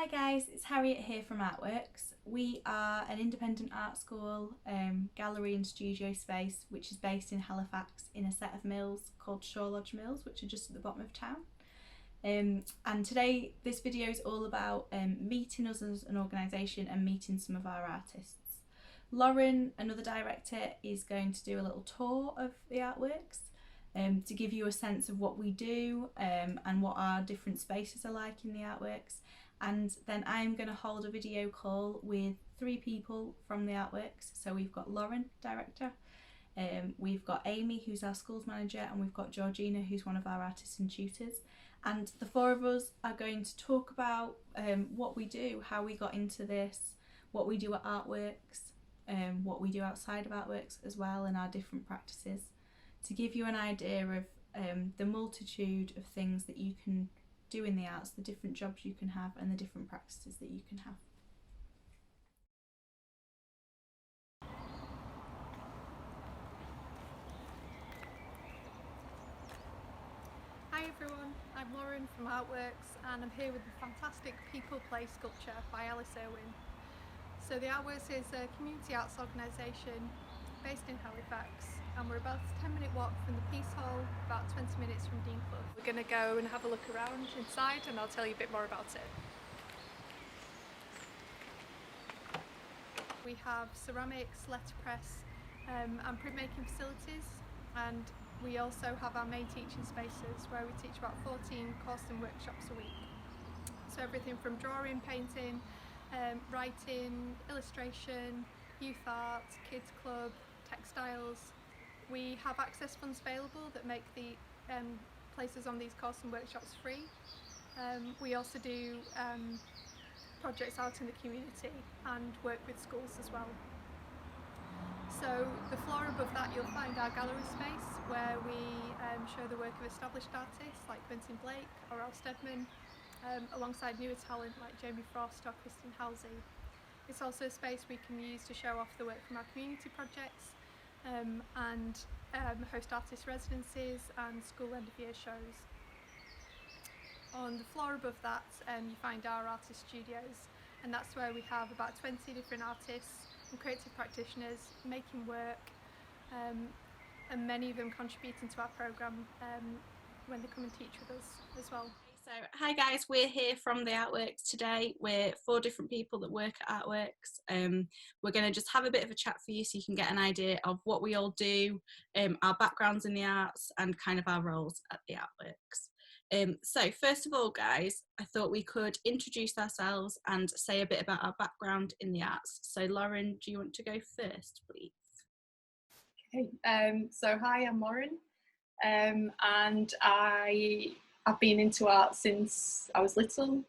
Hi guys, it's Harriet here from Artworks. We are an independent art school, gallery and studio space which is based in Halifax in a set of mills called Shore Lodge Mills, which are just at the bottom of town. And today this video is all about meeting us as an organisation and meeting some of our artists. Lauren, another director, is going to do a little tour of the Artworks to give you a sense of what we do and what our different spaces are like in the Artworks. And then I'm going to hold a video call with 3 people from the Artworks. So we've got Lauren, director, we've got Amy, who's our schools manager, and we've got Georgina, who's one of our artists and tutors. And the 4 of us are going to talk about what we do, how we got into this, what we do at Artworks, what we do outside of Artworks as well, and our different practices, to give you an idea of the multitude of things that you can do in the arts, the different jobs you can have and the different practices that you can have. Hi everyone, I'm Lauren from Artworks and I'm here with the fantastic People Play sculpture by Alice Irwin. So the Artworks is a community arts organisation based in Halifax, and we're about a 10-minute walk from the Peace Hall, about 20 minutes from Dean Club. We're going to go and have a look around inside and I'll tell you a bit more about it. We have ceramics, letterpress and printmaking facilities, and we also have our main teaching spaces where we teach about 14 courses and workshops a week. So everything from drawing, painting, writing, illustration, youth art, kids club, textiles. We have access funds available that make the places on these courses and workshops free. We also do projects out in the community and work with schools as well. So the floor above that you'll find our gallery space where we show the work of established artists like Vincent Blake or Al Steadman, alongside newer talent like Jamie Frost or Kristen Halsey. It's also a space we can use to show off the work from our community projects and host artist residencies and school end of year shows. On the floor above that you find our artist studios, and that's where we have about 20 different artists and creative practitioners making work, and many of them contributing to our programme when they come and teach with us as well. So hi guys, we're here from the Artworks today. We're 4 different people that work at Artworks. We're going to just have a bit of a chat for you so you can get an idea of what we all do, our backgrounds in the arts and kind of our roles at the Artworks. So first of all guys, I thought we could introduce ourselves and say a bit about our background in the arts. So Lauren, do you want to go first please? Okay, so hi, I'm Lauren, and I've been into art since I was little.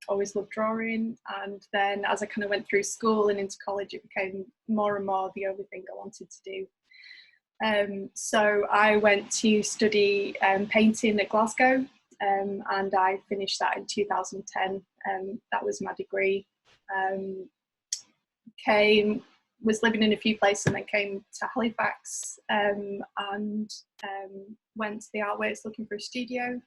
Always loved drawing, and then as I kind of went through school and into college, it became more and more the only thing I wanted to do. So I went to study painting at Glasgow, and I finished that in 2010. That was my degree. Was living in a few places and then came to Halifax and went to the Artworks looking for a studio.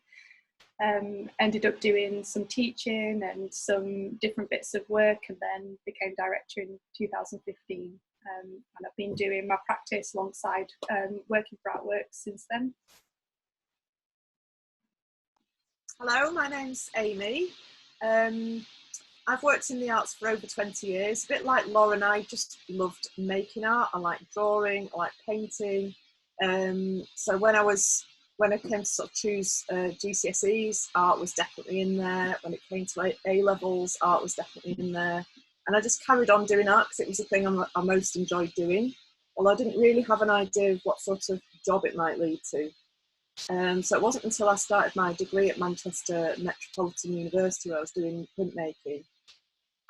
Ended up doing some teaching and some different bits of work, and then became director in 2015. And I've been doing my practice alongside working for Artworks since then. Hello, my name's Amy. I've worked in the arts for over 20 years. A bit like Lauren, I just loved making art. I like drawing, I like painting. So when I came to sort of choose GCSEs, art was definitely in there. When it came to A-levels, art was definitely in there. And I just carried on doing art because it was the thing I most enjoyed doing. Although I didn't really have an idea of what sort of job it might lead to. So it wasn't until I started my degree at Manchester Metropolitan University where I was doing printmaking.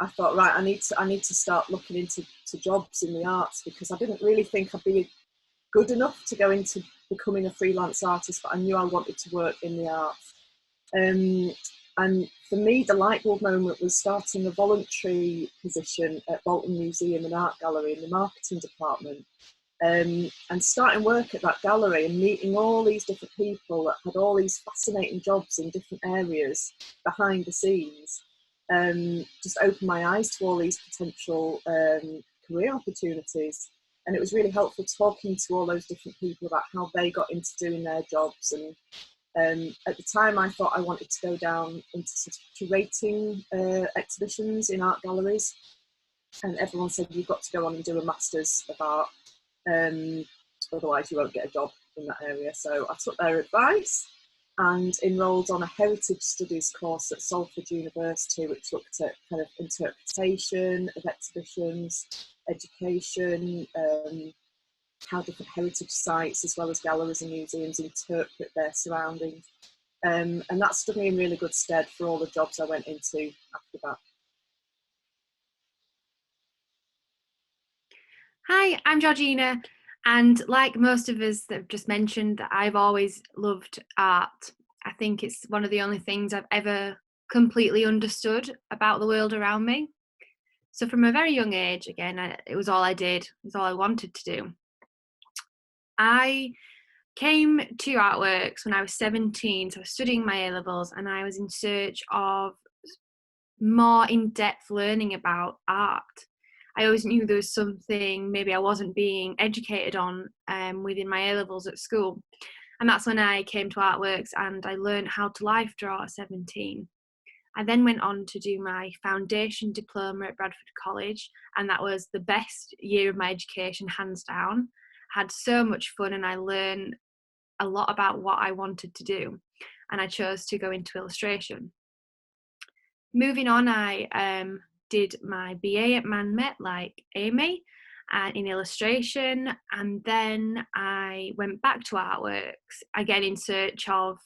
I thought, right, I need to start looking into jobs in the arts, because I didn't really think I'd be good enough to go into becoming a freelance artist, but I knew I wanted to work in the arts. And for me, the light bulb moment was starting a voluntary position at Bolton Museum and Art Gallery in the marketing department. And starting work at that gallery and meeting all these different people that had all these fascinating jobs in different areas behind the scenes. just opened my eyes to all these potential career opportunities. And it was really helpful talking to all those different people about how they got into doing their jobs. And at the time, I thought I wanted to go down into sort of curating exhibitions in art galleries. And everyone said, you've got to go on and do a Masters of Art, otherwise you won't get a job in that area. So I took their advice and enrolled on a Heritage Studies course at Salford University, which looked at kind of interpretation of exhibitions, education, how different heritage sites as well as galleries and museums interpret their surroundings. And that stood me in really good stead for all the jobs I went into after that. Hi, I'm Georgina, and like most of us that have just mentioned, I've always loved art. I think it's one of the only things I've ever completely understood about the world around me. So from a very young age, again, it was all I did, it was all I wanted to do. I came to artworks when I was 17, so I was studying my A-levels, and I was in search of more in-depth learning about art. I always knew there was something maybe I wasn't being educated on within my A-levels at school. And that's when I came to artworks and I learned how to life draw at 17. I then went on to do my foundation diploma at Bradford College, and that was the best year of my education, hands down. Had so much fun, and I learned a lot about what I wanted to do, and I chose to go into illustration. Moving on, I did my BA at ManMet like Amy in illustration, and then I went back to artworks again in search of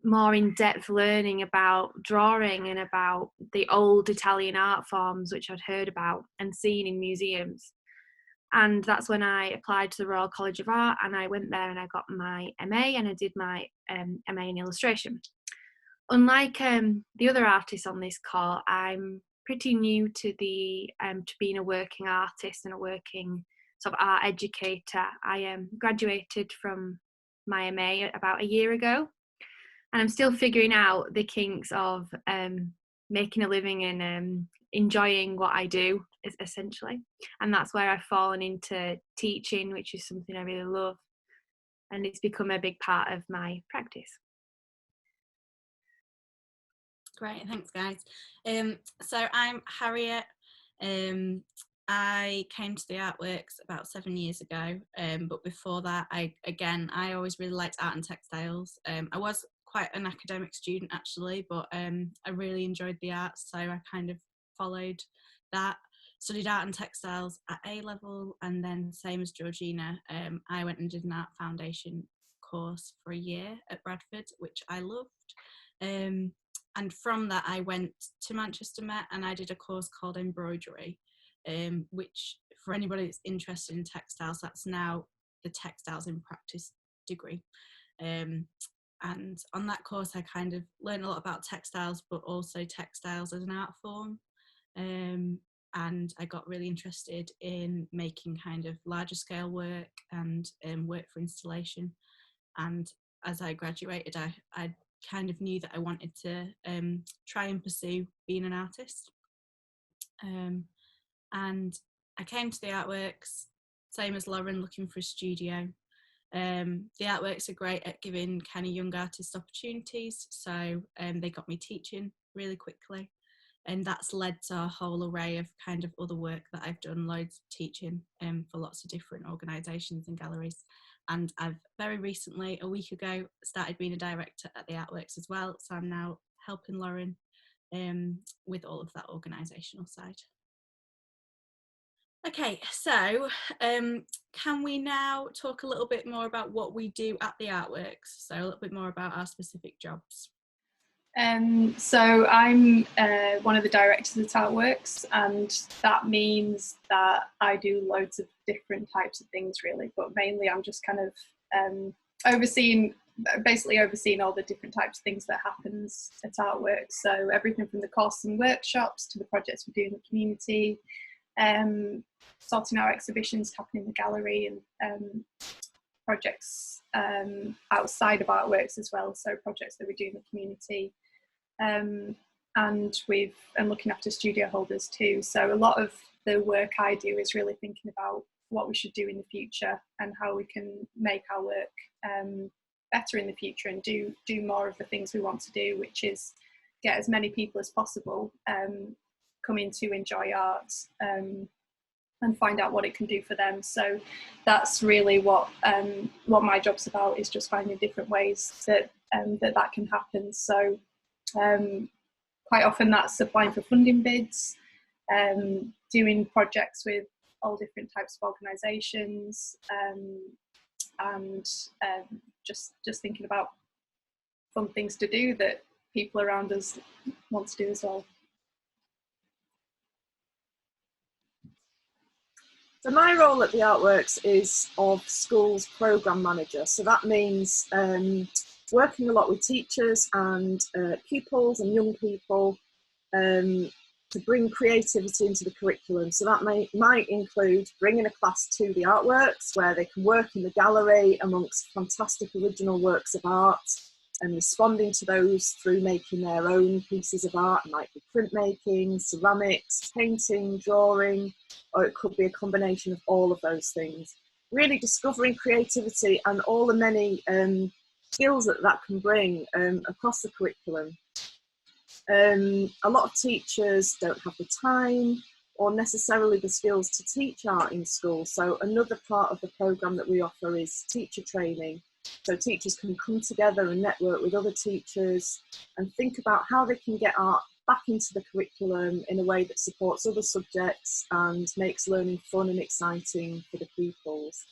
more in-depth learning about drawing and about the old Italian art forms which I'd heard about and seen in museums. And that's when I applied to the Royal College of Art, and I went there and I got my MA, and I did my MA in illustration. Unlike the other artists on this call, I'm pretty new to to being a working artist and a working sort of art educator. I graduated from my MA about a year ago, and I'm still figuring out the kinks of making a living and enjoying what I do, essentially. And that's where I've fallen into teaching, which is something I really love, and it's become a big part of my practice. Great, thanks guys. So I'm Harriet. I came to the artworks about 7 years ago, but before that I always really liked art and textiles. I was quite an academic student actually, but I really enjoyed the arts, so I kind of followed that. Studied art and textiles at A-level, and then same as Georgina, I went and did an art foundation course for a year at Bradford, which I loved. And from that I went to Manchester Met and I did a course called embroidery, which for anybody that's interested in textiles, that's now the Textiles in Practice degree. And on that course I kind of learned a lot about textiles, but also textiles as an art form. And I got really interested in making kind of larger scale work and work for installation. And as I graduated, I kind of knew that I wanted to try and pursue being an artist. And I came to the artworks, same as Lauren, looking for a studio. The artworks are great at giving kind of young artists opportunities, so they got me teaching really quickly, and that's led to a whole array of kind of other work that I've done, loads of teaching for lots of different organisations and galleries. And I've very recently, a week ago, started being a director at the Artworks as well. So I'm now helping Lauren with all of that organisational side. Okay, so can we now talk a little bit more about what we do at the Artworks? So a little bit more about our specific jobs. So I'm one of the directors at Artworks, and that means that I do loads of different types of things really, but mainly I'm just kind of overseeing all the different types of things that happens at Artworks. So everything from the courses and workshops to the projects we do in the community, sorting out exhibitions happening in the gallery, and projects outside of Artworks as well, so projects that we do in the community. And and looking after studio holders too. So a lot of the work I do is really thinking about what we should do in the future and how we can make our work better in the future and do more of the things we want to do, which is get as many people as possible come in to enjoy art and find out what it can do for them. So that's really what my job's about, is just finding different ways that that can happen. So quite often that's applying for funding bids, doing projects with all different types of organisations, and just thinking about fun things to do that people around us want to do as well. So my role at the Artworks is of schools programme manager. So that means working a lot with teachers and pupils and young people to bring creativity into the curriculum. So that might include bringing a class to the Artworks where they can work in the gallery amongst fantastic original works of art and responding to those through making their own pieces of art. It might be printmaking, ceramics, painting, drawing, or it could be a combination of all of those things. Really discovering creativity and all the many skills that can bring across the curriculum. A lot of teachers don't have the time or necessarily the skills to teach art in school. So another part of the programme that we offer is teacher training. So teachers can come together and network with other teachers and think about how they can get art back into the curriculum in a way that supports other subjects and makes learning fun and exciting for the pupils.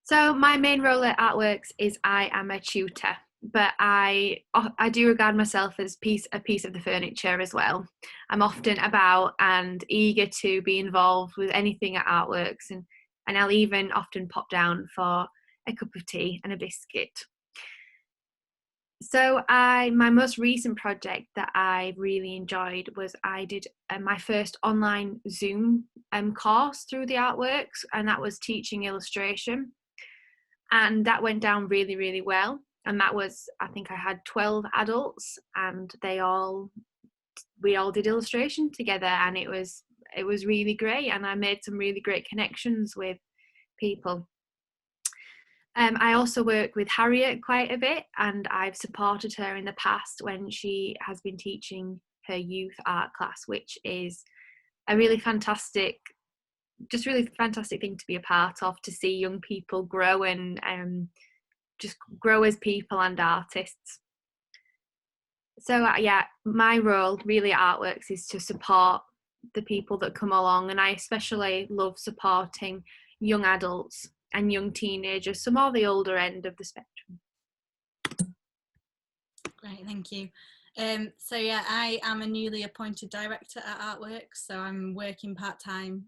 So my main role at Artworks is I am a tutor, but I do regard myself as a piece of the furniture as well. I'm often about and eager to be involved with anything at Artworks, and I'll even often pop down for a cup of tea and a biscuit. So my most recent project that I really enjoyed was I did my first online Zoom course through the Artworks, and that was teaching illustration. And that went down really, really well. And that was, I think I had 12 adults, and we all did illustration together, and it was really great, and I made some really great connections with people. I also work with Harriet quite a bit, and I've supported her in the past when she has been teaching her youth art class, which is a really fantastic thing to be a part of, to see young people grow and just grow as people and artists. So yeah, my role really at Artworks is to support the people that come along, and I especially love supporting young adults and young teenagers, some more the older end of the spectrum. Great, thank you. So yeah, I am a newly appointed director at Artworks, so I'm working part-time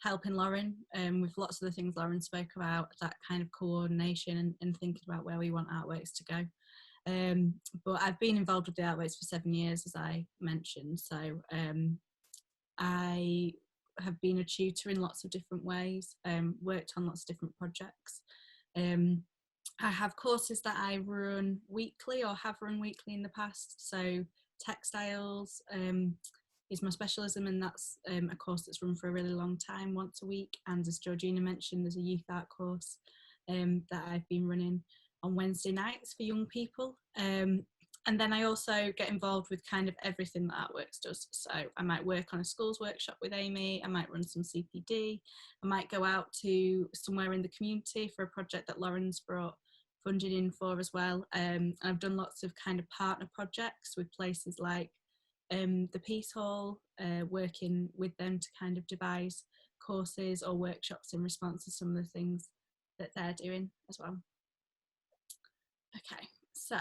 helping Lauren with lots of the things Lauren spoke about, that kind of coordination and thinking about where we want Artworks to go. But I've been involved with the Artworks for 7 years, as I mentioned, so I have been a tutor in lots of different ways, worked on lots of different projects. I have courses that I run weekly or have run weekly in the past, so textiles is my specialism, and that's a course that's run for a really long time, once a week. And as Georgina mentioned, there's a youth art course that I've been running on Wednesday nights for young people. And then I also get involved with kind of everything that Artworks does. So I might work on a schools workshop with Amy, I might run some CPD, I might go out to somewhere in the community for a project that Lauren's brought funding in for as well. And I've done lots of kind of partner projects with places like the Peace Hall, working with them to kind of devise courses or workshops in response to some of the things that they're doing as well. Okay, so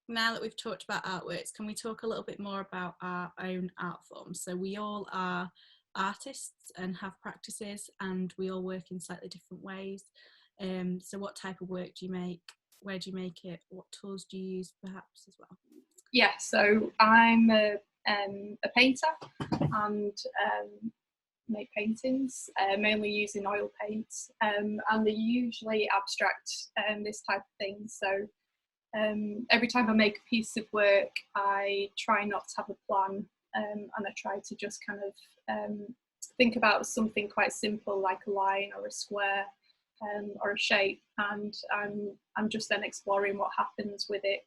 now that we've talked about Artworks, can we talk a little bit more about our own art forms? So we all are artists and have practices, and we all work in slightly different ways. So what type of work do you make? Where do you make it? What tools do you use perhaps as well? Yeah, so I'm a painter and make paintings, mainly using oil paints, and they're usually abstract, this type of thing. So Every time I make a piece of work, I try not to have a plan, and I try to just kind of think about something quite simple like a line or a square or a shape, and I'm just then exploring what happens with it.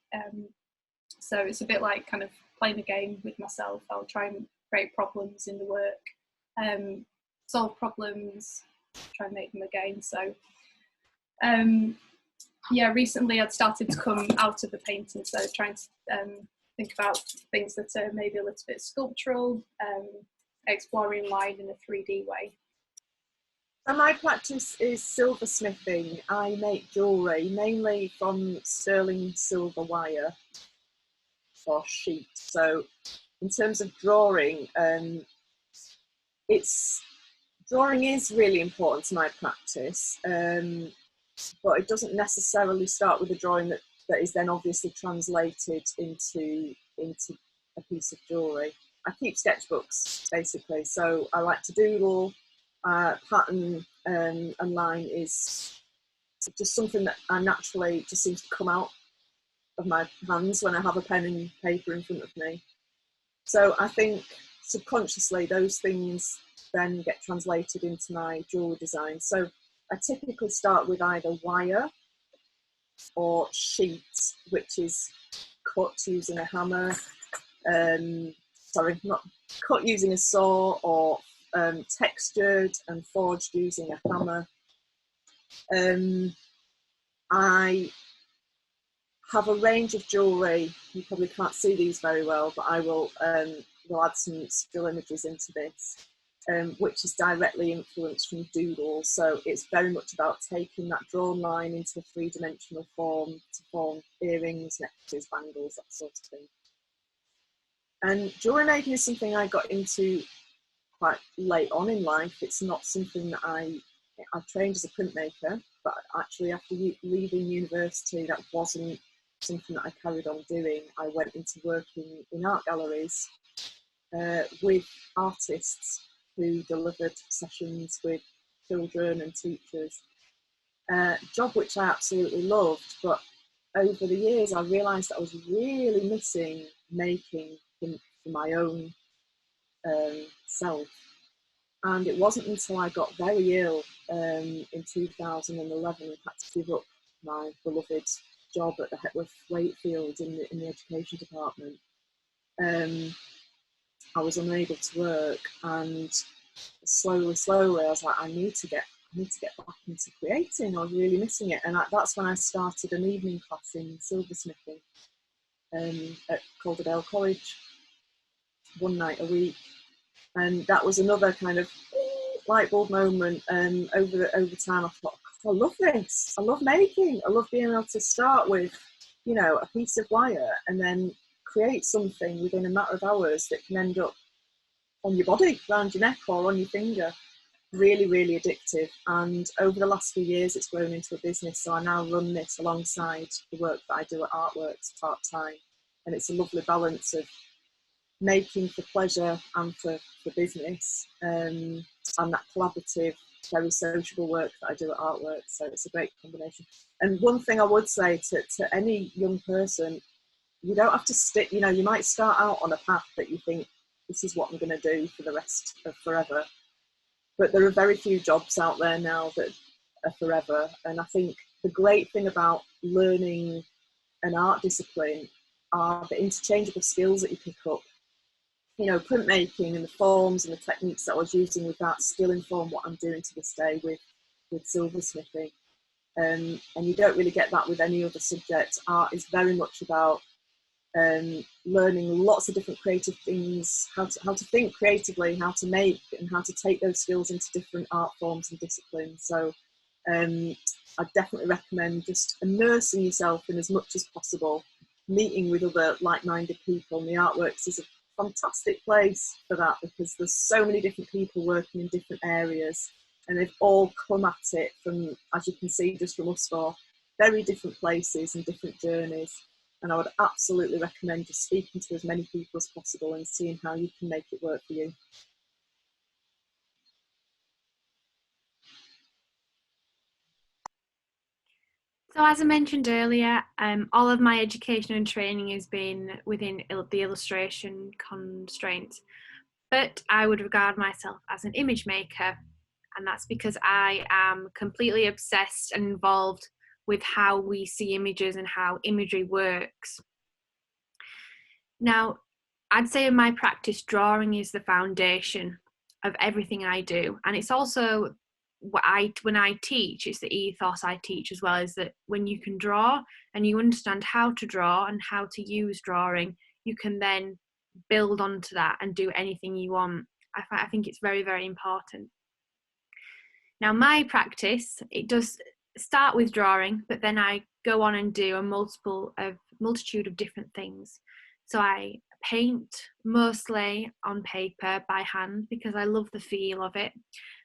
So it's a bit like kind of playing a game with myself. I'll try and create problems in the work, solve problems, try and make them again. So yeah, recently I'd started to come out of the painting, so trying to think about things that are maybe a little bit sculptural, exploring line in a 3D way. So my practice is silversmithing. I make jewellery, mainly from sterling silver wire or sheet. So in terms of drawing, drawing is really important to my practice, but it doesn't necessarily start with a drawing that is then obviously translated into a piece of jewellery. I keep sketchbooks basically, so I like to doodle. Pattern and line is just something that I naturally just seems to come out of my hands when I have a pen and paper in front of me. So I think subconsciously those things then get translated into my jewellery design. So I typically start with either wire or sheet, which is cut using a hammer, sorry, not cut using a saw, or textured and forged using a hammer. I have a range of jewellery. You probably can't see these very well, but I will add some still images into this, which is directly influenced from doodles. So it's very much about taking that drawn line into a three-dimensional form to form earrings, necklaces, bangles, that sort of thing. And jewellery making is something I got into quite late on in life. It's not something that I trained as a printmaker, but actually after leaving university, that wasn't something that I carried on doing. I went into working in art galleries with artists who delivered sessions with children and teachers. Job which I absolutely loved, but over the years I realised that I was really missing making for my own self. And it wasn't until I got very ill in 2011 and had to give up my beloved job at the Hepworth Wakefield in the education department. I was unable to work, and slowly I was like, I need to get back into creating. I was really missing it, and that's when I started an evening class in silversmithing at Iredale College, one night a week. And that was another kind of light bulb moment. Over time, I thought, I love this. I love making. I love being able to start with, you know, a piece of wire and then create something within a matter of hours that can end up on your body, around your neck or on your finger. Really, really addictive. And over the last few years, it's grown into a business. So I now run this alongside the work that I do at Artworks part-time. And it's a lovely balance of making for pleasure and for business, and that collaborative, very sociable work that I do at Artworks. So it's a great combination. And one thing I would say to any young person, you don't have to stick, you know, you might start out on a path that you think, this is what I'm going to do for the rest of forever. But there are very few jobs out there now that are forever. And I think the great thing about learning an art discipline are the interchangeable skills that you pick up. You know, printmaking and the forms and the techniques that I was using with that still inform what I'm doing to this day with silversmithing. And you don't really get that with any other subject. Art is very much about learning lots of different creative things, how to think creatively, how to make, and how to take those skills into different art forms and disciplines. So I definitely recommend just immersing yourself in as much as possible, meeting with other like-minded people, and the Artworks is a fantastic place for that because there's so many different people working in different areas, and they've all come at it from, as you can see just from us four, very different places and different journeys. And I would absolutely recommend just speaking to as many people as possible and seeing how you can make it work for you. So as I mentioned earlier, all of my education and training has been within the illustration constraints, but I would regard myself as an image maker, and that's because I am completely obsessed and involved with how we see images and how imagery works. Now, I'd say in my practice, drawing is the foundation of everything I do, and it's also when I teach, it's the ethos I teach as well, is that when you can draw and you understand how to draw and how to use drawing, you can then build onto that and do anything you want. I think it's very, very important. Now, my practice, it does start with drawing, but then I go on and do a multitude of different things. So I paint mostly on paper by hand because I love the feel of it.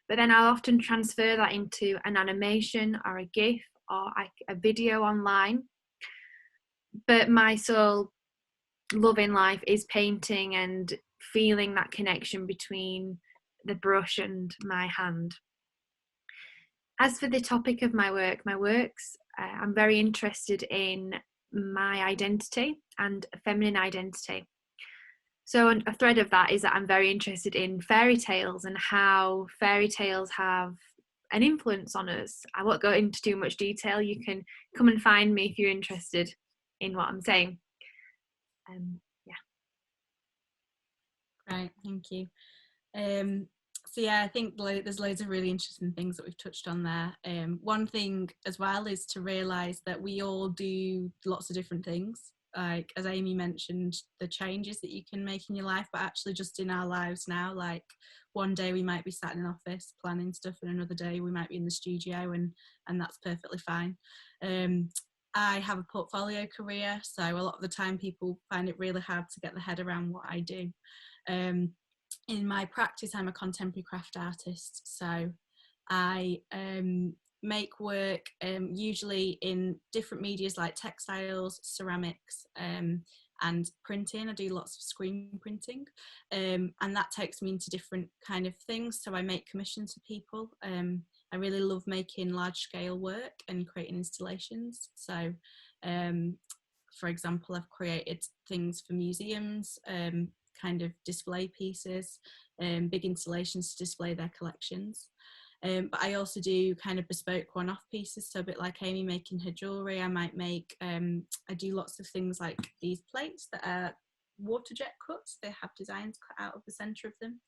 But then I'll often transfer that into an animation or a GIF or a video online. But my sole love in life is painting and feeling that connection between the brush and my hand. As for the topic of my works, I'm very interested in my identity and feminine identity. So a thread of that is that I'm very interested in fairy tales and how fairy tales have an influence on us. I won't go into too much detail. You can come and find me if you're interested in what I'm saying. Right, thank you. So yeah, I think there's loads of really interesting things that we've touched on there. One thing as well is to realise that we all do lots of different things. Like, as Amy mentioned, the changes that you can make in your life, but actually just in our lives now, like one day we might be sat in an office planning stuff and another day we might be in the studio, and that's perfectly fine. I have a portfolio career, so a lot of the time people find it really hard to get their head around what I do. In my practice, I'm a contemporary craft artist, so I make work usually in different medias like textiles, ceramics, and printing. I do lots of screen printing, and that takes me into different kind of things. So I make commissions for people. I really love making large scale work and creating installations. So for example, I've created things for museums, kind of display pieces, big installations to display their collections. But I also do kind of bespoke one-off pieces, so a bit like Amy making her jewellery. I might make, I do lots of things like these plates that are water jet cuts. They have designs cut out of the centre of them,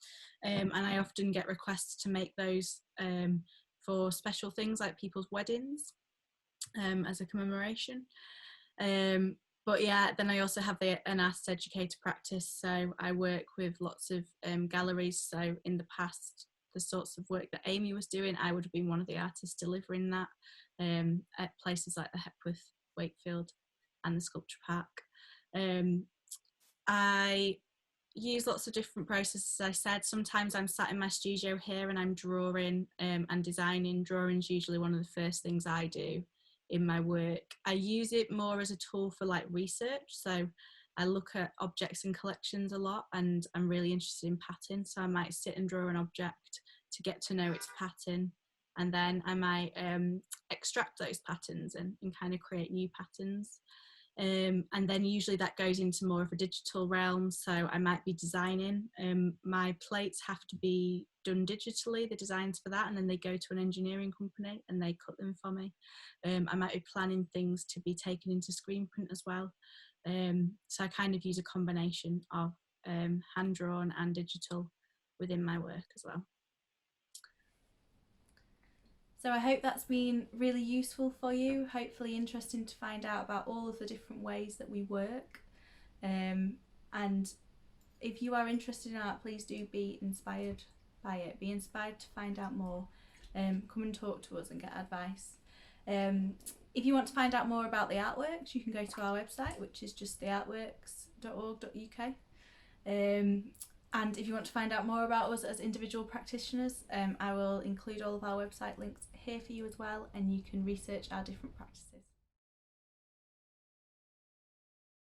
and I often get requests to make those for special things like people's weddings, as a commemoration. But yeah, then I also have an Arist Educator practice, so I work with lots of galleries. So in the past, the sorts of work that Amy was doing, I would have been one of the artists delivering that at places like the Hepworth, Wakefield and the Sculpture Park. I use lots of different processes. As I said, sometimes I'm sat in my studio here and I'm drawing and designing. Drawing's usually one of the first things I do in my work. I use it more as a tool for like research, so I look at objects and collections a lot, and I'm really interested in pattern, so I might sit and draw an object to get to know its pattern, and then I might extract those patterns and kind of create new patterns. And then usually that goes into more of a digital realm, so I might be designing. My plates have to be done digitally, the designs for that, and then they go to an engineering company and they cut them for me. I might be planning things to be taken into screen print as well. So I kind of use a combination of hand-drawn and digital within my work as well. So I hope that's been really useful for you, hopefully interesting to find out about all of the different ways that we work. And if you are interested in art, please do be inspired by it. Be inspired to find out more. Come and talk to us and get advice. If you want to find out more about the artworks, you can go to our website, which is just theartworks.org.uk. And if you want to find out more about us as individual practitioners, I will include all of our website links here for you as well, and you can research our different practices.